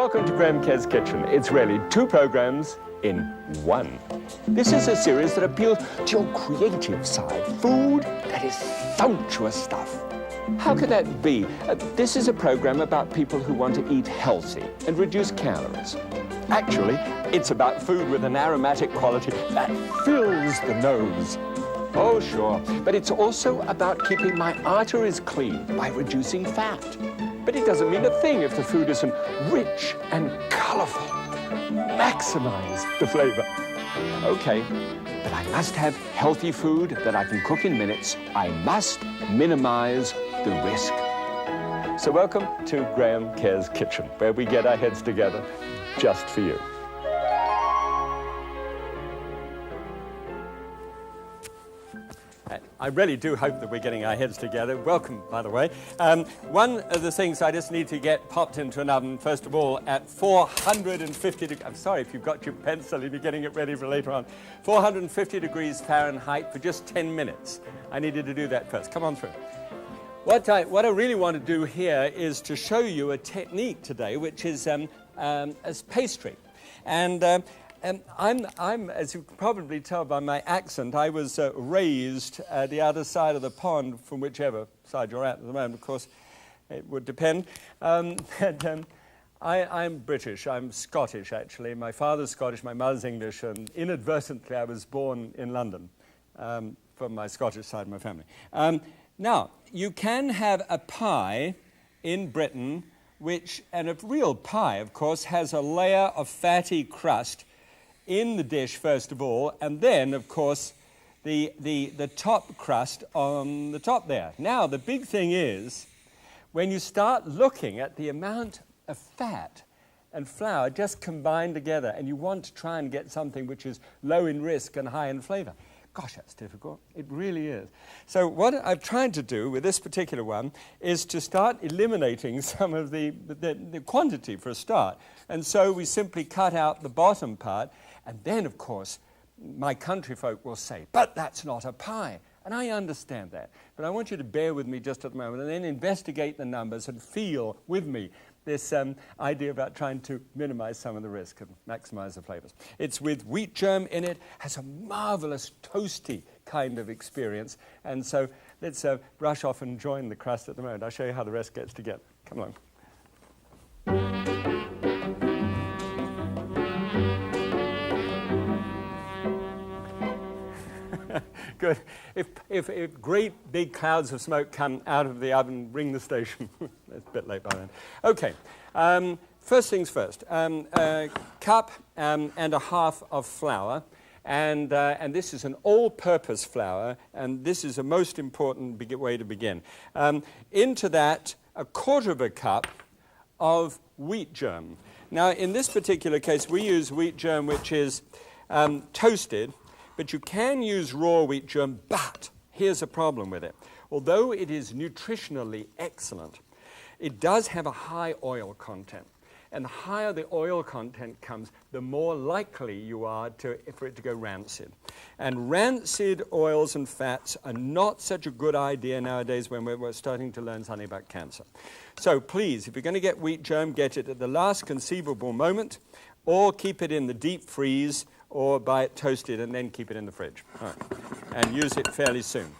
Welcome to Graham Kerr's Kitchen. It's really two programs in one. This is a series that appeals to your creative side. Food that is sumptuous stuff. How could that be? This is a program about people who want to eat healthy and reduce calories. Actually, it's about food with an aromatic quality that fills the nose. Oh, sure. But it's also about keeping my arteries clean by reducing fat. But it doesn't mean a thing if the food isn't rich and colorful. Maximize the flavor. Okay, but I must have healthy food that I can cook in minutes. I must minimize the risk. So welcome to Graham Kerr's Kitchen, where we get our heads together just for you. I really do hope that we're getting our heads together. Welcome, by the way. One of the things I just need to get popped into an oven, first of all, at 450 degrees. I'm sorry if you've got your pencil, if you're getting it ready for later on. 450 degrees Fahrenheit for just 10 minutes. I needed to do that first. Come on through. What I really want to do here is to show you a technique today, which is as pastry. And I'm, as you can probably tell by my accent, I was raised at the other side of the pond, from whichever side you're at the moment. Of course, it would depend. I'm British. I'm Scottish, actually. My father's Scottish, my mother's English, and inadvertently I was born in London from my Scottish side of my family. Now, you can have a pie in Britain, and a real pie, of course, has a layer of fatty crust in the dish, first of all, and then, of course, the top crust on the top there. Now, the big thing is, when you start looking at the amount of fat and flour just combined together, and you want to try and get something which is low in risk and high in flavor, gosh, that's difficult. It really is. So what I've tried to do with this particular one is to start eliminating some of the quantity for a start. And so we simply cut out the bottom part. And then, of course, my country folk will say, but that's not a pie. And I understand that. But I want you to bear with me just at the moment and then investigate the numbers and feel with me this idea about trying to minimize some of the risk and maximize the flavors. It's with wheat germ in it, has a marvelous toasty kind of experience. And so let's brush off and join the crust at the moment. I'll show you how the rest gets together. Come along. Good. If great big clouds of smoke come out of the oven, ring the station. It's a bit late by then. Okay. First things first. A cup and a half of flour. And this is an all-purpose flour. And this is a most important way to begin. Into that, a quarter of a cup of wheat germ. Now, in this particular case, we use wheat germ which is toasted. But you can use raw wheat germ, but here's a problem with it. Although it is nutritionally excellent, it does have a high oil content. And the higher the oil content comes, the more likely you are for it to go rancid. And rancid oils and fats are not such a good idea nowadays when we're starting to learn something about cancer. So please, if you're going to get wheat germ, get it at the last conceivable moment, or keep it in the deep freeze, or buy it toasted and then keep it in the fridge. All right. And use it fairly soon.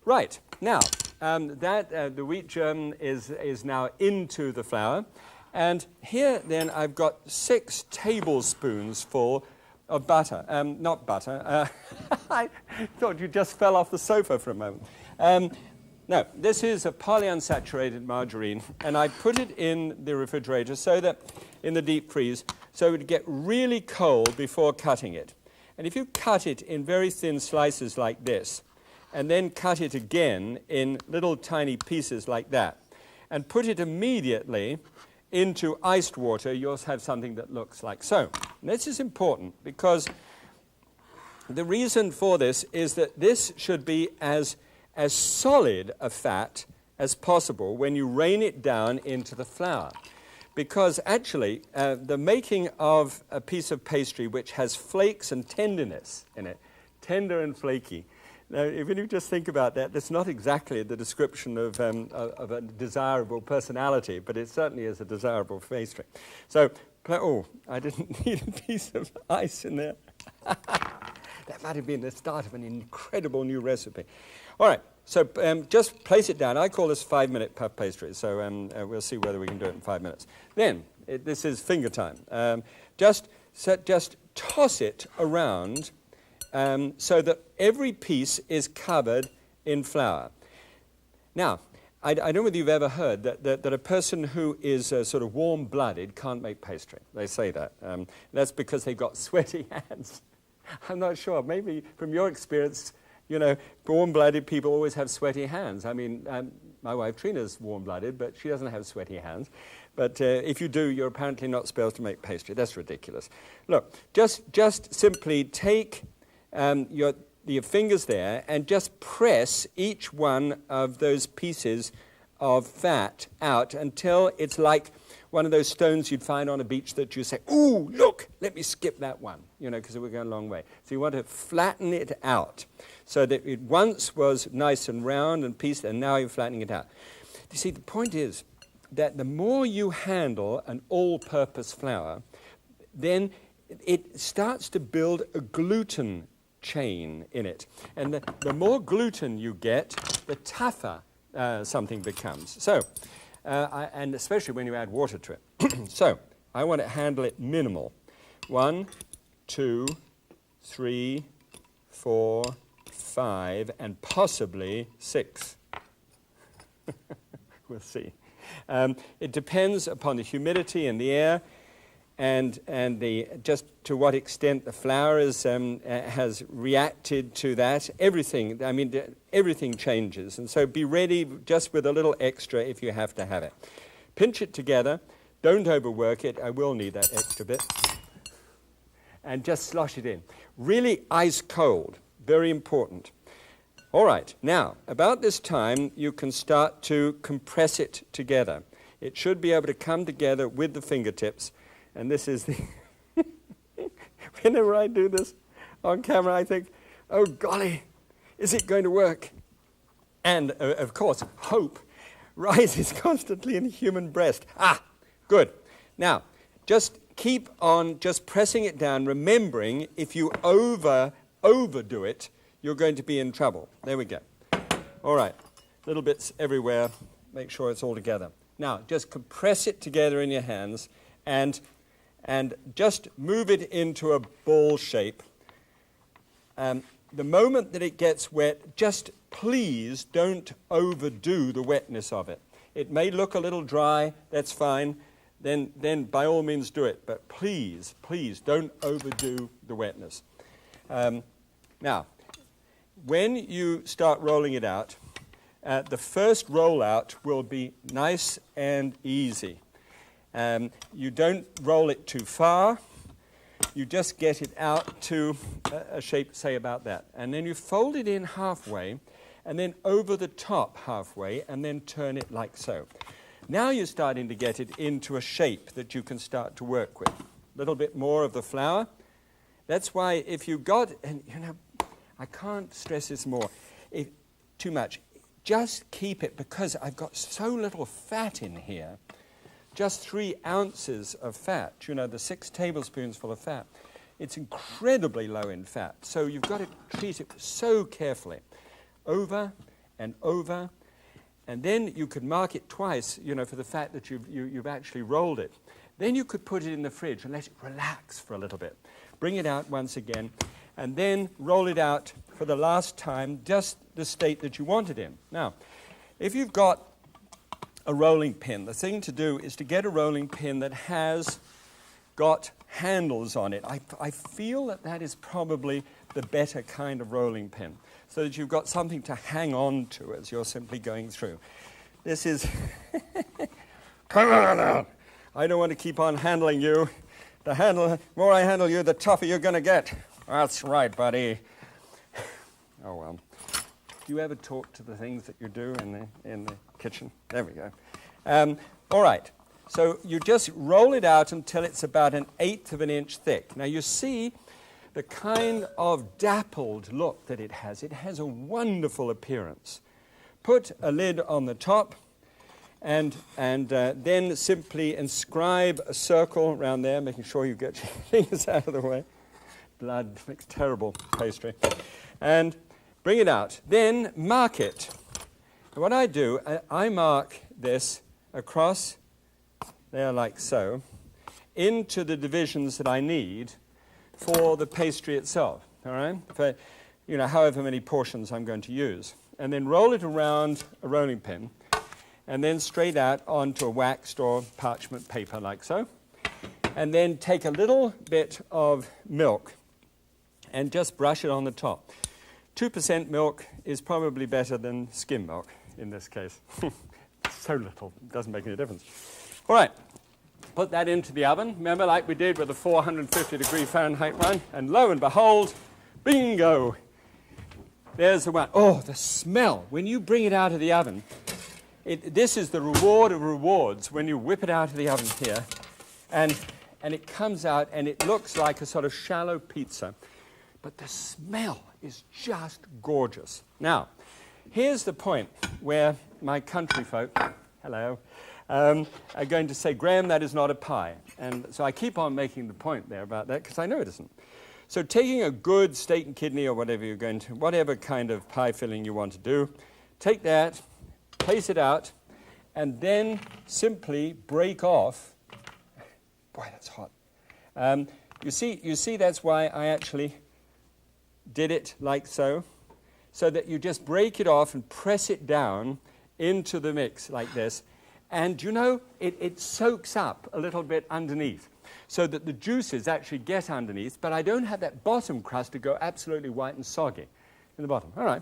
Right, now, the wheat germ is now into the flour. And here, then, I've got 6 tablespoons full of butter. Not butter. I thought you just fell off the sofa for a moment. No, this is a polyunsaturated margarine, and I put it in the refrigerator so that, in the deep freeze, so it would get really cold before cutting it. And if you cut it in very thin slices like this, and then cut it again in little tiny pieces like that, and put it immediately into iced water, you'll have something that looks like so. And this is important because the reason for this is that this should be as solid a fat as possible when you rain it down into the flour. Because actually, the making of a piece of pastry which has flakes and tenderness in it, tender and flaky, Now, if you just think about that, that's not exactly the description of a desirable personality, but it certainly is a desirable pastry. So, oh, I didn't need a piece of ice in there. That might have been the start of an incredible new recipe. All right, so just place it down. I call this 5-minute puff pastry, so we'll see whether we can do it in 5 minutes. Then, this is finger time. Just toss it around so that every piece is covered in flour. Now, I don't know whether you've ever heard that a person who is sort of warm-blooded can't make pastry. They say that. That's because they've got sweaty hands. I'm not sure. Maybe from your experience, you know, warm-blooded people always have sweaty hands. I mean, my wife Trina's warm-blooded, but she doesn't have sweaty hands. But if you do, you're apparently not supposed to make pastry. That's ridiculous. Look, just simply take your fingers there and just press each one of those pieces of fat out until it's like one of those stones you'd find on a beach that you say, ooh, look, let me skip that one, you know, because we're going a long way. So you want to flatten it out so that it once was nice and round and pieced, and now you're flattening it out. You see, the point is that the more you handle an all-purpose flour, then it starts to build a gluten chain in it. And the more gluten you get, the tougher something becomes. So, and especially when you add water to it. So, I want to handle it minimal. 1, 2, 3, 4, 5, and possibly 6. We'll see. It depends upon the humidity in the air and just to what extent the flour has reacted to that. Everything, I mean, everything changes. And so be ready just with a little extra if you have to have it. Pinch it together. Don't overwork it. I will need that extra bit. And just slosh it in. Really ice cold. Very important. All right, now, about this time, you can start to compress it together. It should be able to come together with the fingertips. And this is the... Whenever I do this on camera, I think, oh, golly, is it going to work? And, of course, hope rises constantly in the human breast. Ah, good. Now, just keep on just pressing it down, remembering if you overdo it, you're going to be in trouble. There we go. All right, little bits everywhere. Make sure it's all together. Now, just compress it together in your hands and just move it into a ball shape. The moment that it gets wet, just please don't overdo the wetness of it. It may look a little dry, that's fine. Then by all means do it. But please, please don't overdo the wetness. Now, when you start rolling it out, the first rollout will be nice and easy. You don't roll it too far. You just get it out to a shape, say, about that. And then you fold it in halfway, and then over the top halfway, and then turn it like so. Now you're starting to get it into a shape that you can start to work with. A little bit more of the flour. That's why if you got, and you know, I can't stress this more, too much. Just keep it, because I've got so little fat in here, just 3 ounces of fat, you know, the 6 tablespoons full of fat. It's incredibly low in fat, so you've got to treat it so carefully. Over and over, and then you could mark it twice, you know, for the fact that you've actually rolled it. Then you could put it in the fridge and let it relax for a little bit. Bring it out once again, and then roll it out for the last time, just the state that you want it in. Now, if you've got a rolling pin, the thing to do is to get a rolling pin that has got handles on it. I feel that is probably the better kind of rolling pin, so that you've got something to hang on to as you're simply going through. This is... Come on out! I don't want to keep on handling you. The more I handle you, the tougher you're going to get. That's right, buddy. Oh, well. Do you ever talk to the things that you do in the kitchen? There we go. All right. So you just roll it out until it's about 1/8 of an inch thick. Now, you see the kind of dappled look that it has a wonderful appearance. Put a lid on the top and then simply inscribe a circle around there, making sure you get your fingers out of the way. Blood makes terrible pastry. And bring it out. Then mark it. And what I do, I mark this across there like so, into the divisions that I need for the pastry itself, all right? For, however many portions I'm going to use. And then roll it around a rolling pin, and then straight out onto a waxed or parchment paper like so. And then take a little bit of milk and just brush it on the top. 2% milk is probably better than skim milk in this case. So little, it doesn't make any difference. All right, put that into the oven. Remember, like we did with the 450 degree Fahrenheit one, and lo and behold, bingo! There's the one. Oh, the smell. When you bring it out of the oven, this is the reward of rewards when you whip it out of the oven here, and it comes out and it looks like a sort of shallow pizza. But the smell is just gorgeous. Now, here's the point where my country folk, hello, are going to say, Graham, that is not a pie. And so I keep on making the point there about that because I know it isn't. So taking a good steak and kidney or whatever kind of pie filling you want to do, take that, place it out, and then simply break off. Boy, that's hot. You see that's why I actually did it like so that you just break it off and press it down into the mix like this. And it soaks up a little bit underneath so that the juices actually get underneath, but I don't have that bottom crust to go absolutely white and soggy in the bottom. All right.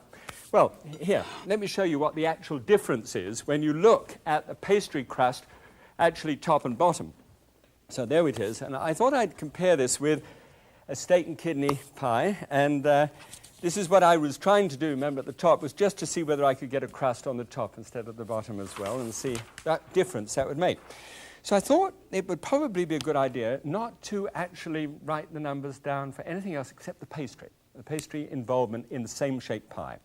Well, here, let me show you what the actual difference is when you look at the pastry crust actually top and bottom. So there it is. And I thought I'd compare this with a steak and kidney pie, and this is what I was trying to do, remember, at the top, was just to see whether I could get a crust on the top instead of the bottom as well, and see that difference that would make. So I thought it would probably be a good idea not to actually write the numbers down for anything else except the pastry involvement in the same shaped pie.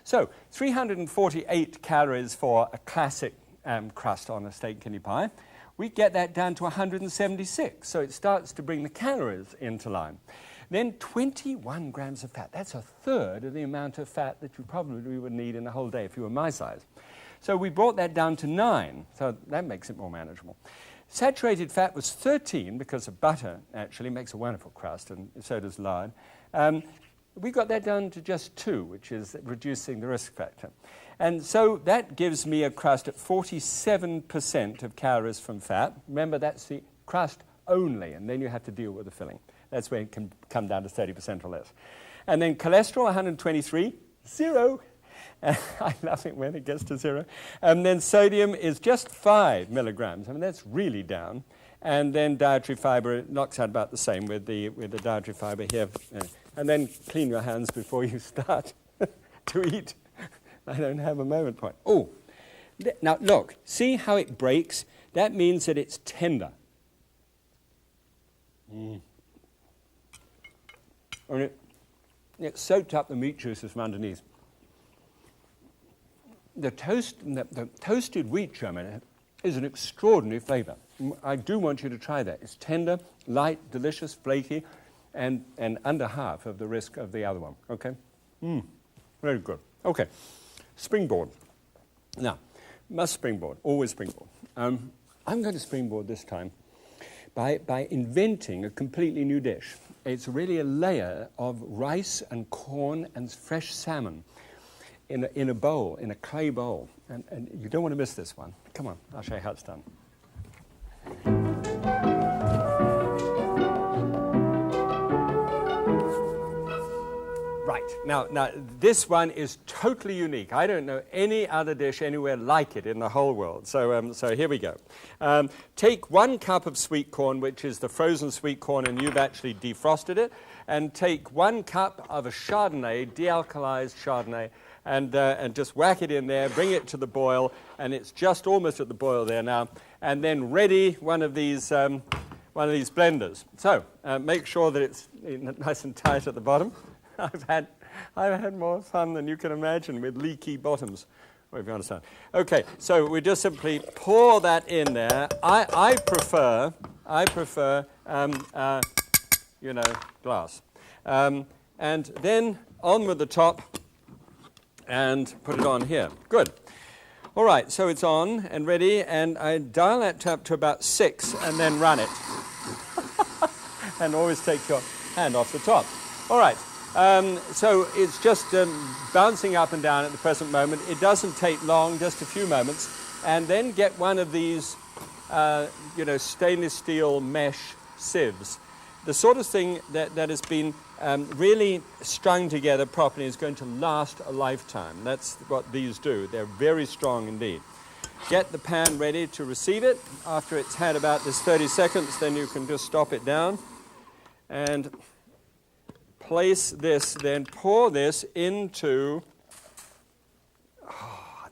So 348 calories for a classic crust on a steak and kidney pie. We get that down to 176, so it starts to bring the calories into line. Then 21 grams of fat. That's a third of the amount of fat that you probably would need in a whole day if you were my size. So we brought that down to 9, so that makes it more manageable. Saturated fat was 13 because of butter actually makes a wonderful crust, and so does lard. We got that down to just 2, which is reducing the risk factor. And so that gives me a crust at 47% of calories from fat. Remember, that's the crust only, and then you have to deal with the filling. That's where it can come down to 30% or less. And then cholesterol, 123, 0. I love it when it gets to 0. And then sodium is just 5 milligrams. I mean, that's really down. And then dietary fiber knocks out about the same with the dietary fiber here. And then clean your hands before you start to eat. I don't have a moment point. Oh, now look, see how it breaks? That means that it's tender. And it soaked up the meat juices from underneath. The toasted wheat germ in it is an extraordinary flavor. I do want you to try that. It's tender, light, delicious, flaky, and under half of the risk of the other one. Okay? Very good. Okay. Springboard. Now, must springboard, always springboard. I'm going to springboard this time by inventing a completely new dish. It's really a layer of rice and corn and fresh salmon in a bowl, in a clay bowl. And you don't want to miss this one. Come on, I'll show you how it's done. Right, now this one is totally unique. I don't know any other dish anywhere like it in the whole world. So here we go. Take 1 cup of sweet corn, which is the frozen sweet corn, and you've actually defrosted it, and take 1 cup of a Chardonnay, dealkalized Chardonnay, and just whack it in there, bring it to the boil, and it's just almost at the boil there now. And then ready one of these one of these blenders. So make sure that it's nice and tight at the bottom. I've had more fun than you can imagine with leaky bottoms. Well, if you understand. Okay, so we just simply pour that in there. I prefer glass. And then on with the top and put it on here. Good. All right, so it's on and ready, and I dial that up to about 6 and then run it. And always take your hand off the top. All right, so it's just bouncing up and down at the present moment. It doesn't take long, just a few moments. And then get one of these, stainless steel mesh sieves. The sort of thing that has been really strung together properly is going to last a lifetime. That's what these do. They're very strong indeed. Get the pan ready to receive it. After it's had about this 30 seconds, then you can just stop it down and place this, then pour this into,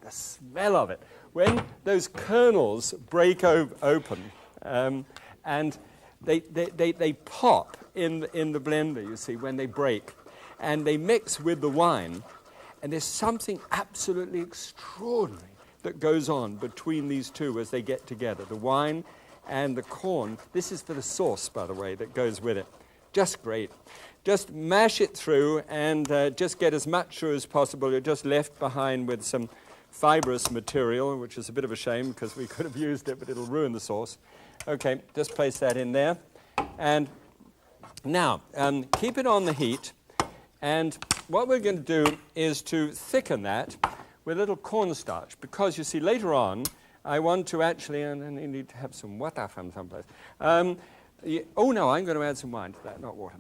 the smell of it. When those kernels break open and they pop in the blender, you see, when they break, and they mix with the wine, and there's something absolutely extraordinary that goes on between these two as they get together, the wine and the corn. This is for the sauce, by the way, that goes with it. Just great. Just mash it through and just get as much through as possible. You're just left behind with some fibrous material, which is a bit of a shame because we could have used it, but it'll ruin the sauce. Okay, just place that in there. And now, keep it on the heat. And what we're going to do is to thicken that with a little cornstarch, because you see, later on, I want to actually, and you need to have some water from someplace. Oh no, I'm going to add some wine to that, not water.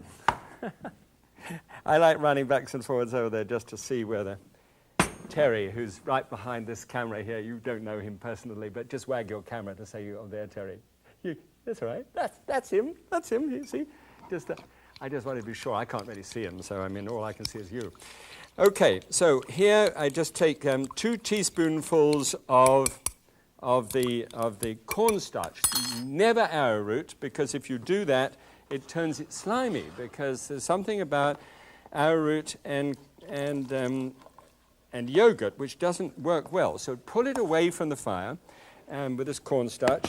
I like running backs and forwards over there just to see whether Terry, who's right behind this camera here, you don't know him personally, but just wag your camera to say, "Oh, there, Terry." That's all right. That's him. That's him. You see, I just want to be sure. I can't really see him, so I mean, all I can see is you. Okay, so here I just take 2 teaspoonfuls of the cornstarch. Never arrowroot, because if you do that, it turns it slimy. Because there's something about arrowroot and yogurt which doesn't work well. So pull it away from the fire with this cornstarch,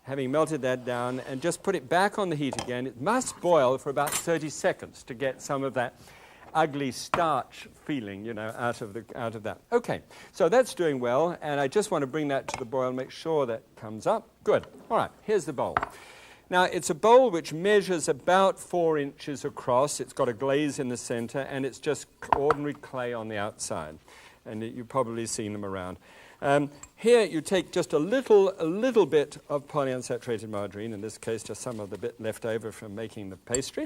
having melted that down, and just put it back on the heat again. It must boil for about 30 seconds to get some of that ugly starch feeling, out of that. Okay, so that's doing well, and I just want to bring that to the boil, make sure that comes up. Good. All right, here's the bowl. Now, it's a bowl which measures about 4 inches across. It's got a glaze in the center, and it's just ordinary clay on the outside. And you've probably seen them around. Here, you take just a little bit of polyunsaturated margarine, in this case, just some of the bit left over from making the pastry.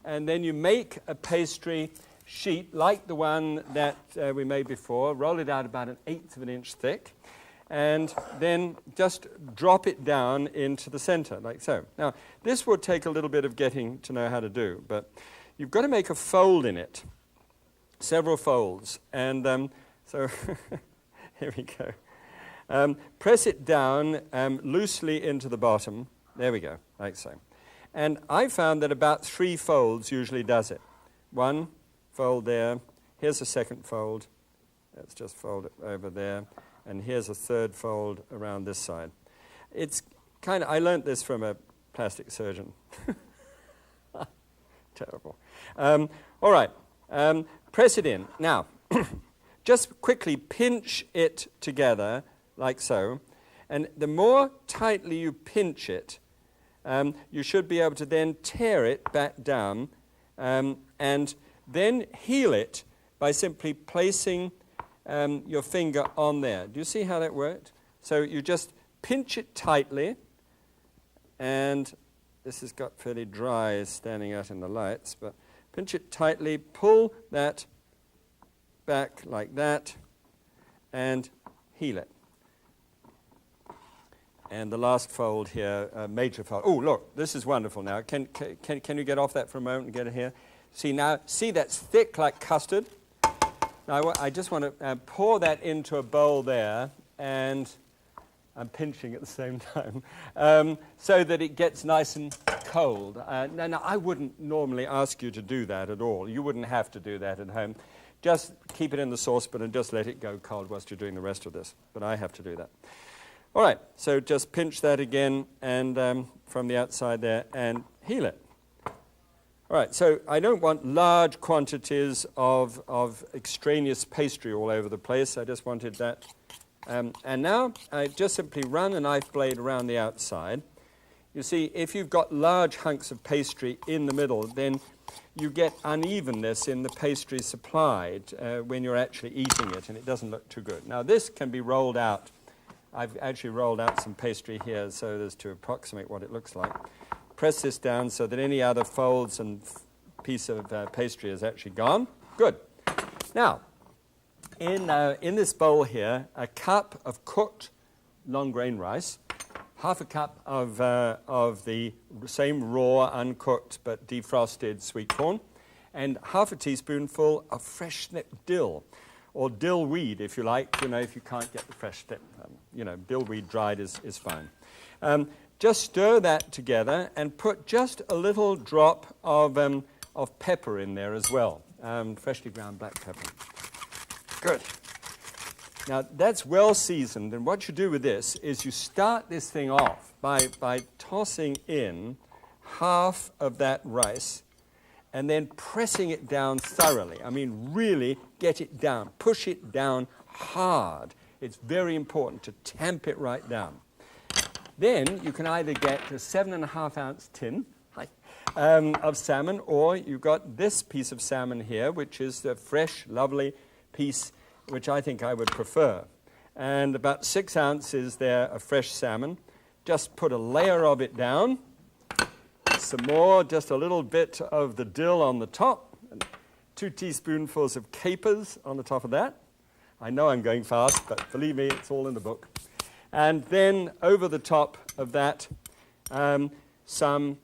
And then you make a pastry sheet like the one that we made before. Roll it out about 1/8 of an inch thick. And then just drop it down into the center, like so. Now, this will take a little bit of getting to know how to do, but you've got to make a fold in it, several folds. And so here we go. Press it down loosely into the bottom. There we go, like so. And I found that about 3 folds usually does it. 1 fold there. Here's a second fold. Let's just fold it over there. And here's a 3rd fold around this side. It's kind of, I learned this from a plastic surgeon. Terrible. All right, press it in. Now, just quickly pinch it together, like so. And the more tightly you pinch it, you should be able to then tear it back down and then heal it by simply placing your finger on there. Do you see how that worked? So you just pinch it tightly, and this has got fairly dry standing out in the lights, but pinch it tightly, pull that back like that, and heal it. And the last fold here, major fold. Oh, look, this is wonderful now. Can you get off that for a moment and get it here? See now, see that's thick like custard. Now I just want to pour that into a bowl there, and I'm pinching at the same time, so that it gets nice and cold. Now, I wouldn't normally ask you to do that at all. You wouldn't have to do that at home. Just keep it in the saucepan and just let it go cold whilst you're doing the rest of this. But I have to do that. All right, so just pinch that again and from the outside there and heel it. All right, so I don't want large quantities of extraneous pastry all over the place. I just wanted that. And now I just simply run a knife blade around the outside. You see, if you've got large hunks of pastry in the middle, then you get unevenness in the pastry supplied when you're actually eating it, and it doesn't look too good. Now, this can be rolled out. I've actually rolled out some pastry here so as to approximate what it looks like. Press this down so that any other folds and piece of pastry is actually gone. Good. Now, in this bowl here, a cup of cooked long grain rice, half a cup of the same raw, uncooked but defrosted sweet corn, and half a teaspoonful of fresh snipped dill, or dill weed if you like, if you can't get the fresh snip. Dill weed dried is fine. Just stir that together and put just a little drop of pepper in there as well, freshly ground black pepper. Good. Now, that's well seasoned, and what you do with this is you start this thing off by tossing in half of that rice and then pressing it down thoroughly. I mean, really get it down. Push it down hard. It's very important to tamp it right down. Then you can either get a 7.5-ounce tin of salmon, or you've got this piece of salmon here, which is the fresh, lovely piece, which I think I would prefer. And about 6 ounces there of fresh salmon. Just put a layer of it down. Some more, just a little bit of the dill on the top. And 2 teaspoonfuls of capers on the top of that. I know I'm going fast, but believe me, it's all in the book. And then over the top of that, some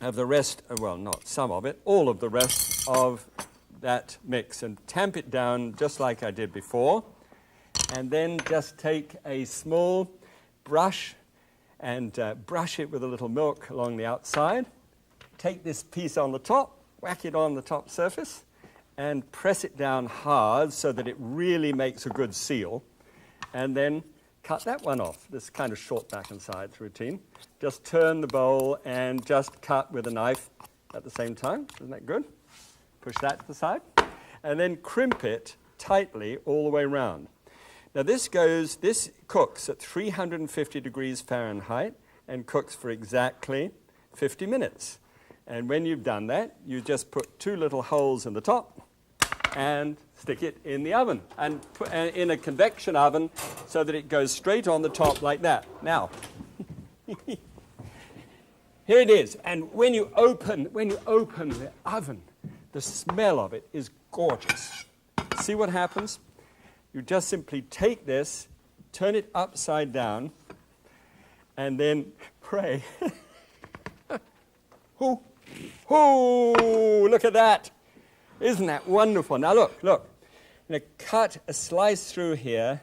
of the rest, well, not some of it, all of the rest of that mix, and tamp it down just like I did before. And then just take a small brush and brush it with a little milk along the outside. Take this piece on the top, whack it on the top surface, and press it down hard so that it really makes a good seal. And then cut that one off. This kind of short back and sides routine. Just turn the bowl and just cut with a knife at the same time. Isn't that good? Push that to the side. And then crimp it tightly all the way around. Now this cooks at 350 degrees Fahrenheit and cooks for exactly 50 minutes. And when you've done that, you just put 2 little holes in the top and stick it in the oven, and put in a convection oven so that it goes straight on the top like that. Now, here it is. And when you open the oven, the smell of it is gorgeous. See what happens? You just simply take this, turn it upside down, and then pray. Ooh, look at that. Isn't that wonderful? Now look. I'm going to cut a slice through here,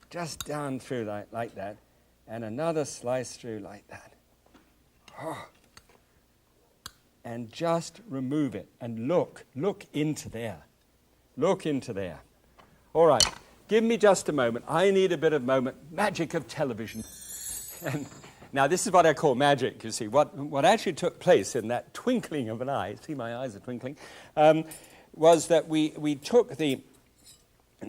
just down through like that, and another slice through like that. Oh. And just remove it. And look into there. Look into there. All right, give me just a moment. I need a bit of moment. Magic of television. And now, this is what I call magic, you see. What actually took place in that twinkling of an eye, see my eyes are twinkling, was that we took the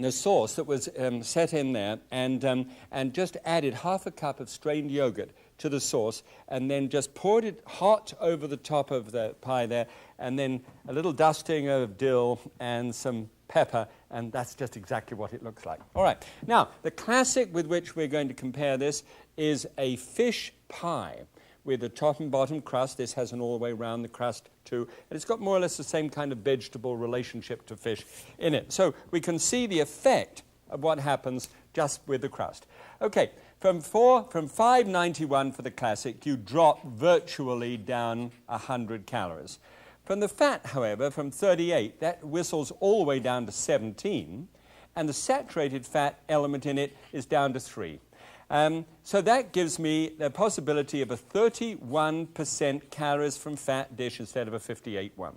sauce that was set in there and just added half a cup of strained yogurt to the sauce, and then just poured it hot over the top of the pie there, and then a little dusting of dill and some pepper, and that's just exactly what it looks like. All right. Now, the classic with which we're going to compare this is a fish pie with the top and bottom crust. This has an all the way around the crust too, and it's got more or less the same kind of vegetable relationship to fish in it. So we can see the effect of what happens just with the crust. Okay, from $5.91 for the classic, you drop virtually down 100 calories. From the fat, however, from 38, that whistles all the way down to 17, and the saturated fat element in it is down to 3. So that gives me the possibility of a 31% calories from fat dish instead of a 58 one.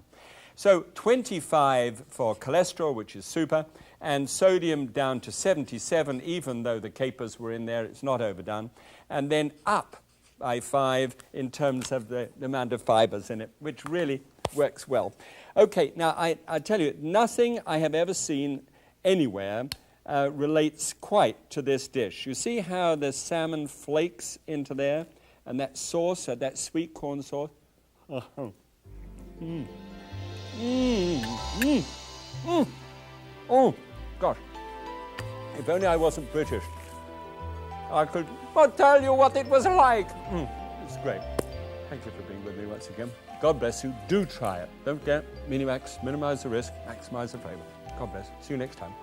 So 25 for cholesterol, which is super, and sodium down to 77, even though the capers were in there, it's not overdone, and then up by 5 in terms of the amount of fibers in it, which really works well. Okay, now I tell you, nothing I have ever seen anywhere relates quite to this dish. You see how the salmon flakes into there, and that sauce, that sweet corn sauce? Oh, oh gosh, if only I wasn't British, I could not tell you what it was like. It's great. Thank you for being with me once again. God bless you. Do try it. Don't get Minimax, minimize the risk, maximize the flavor. God bless. See you next time.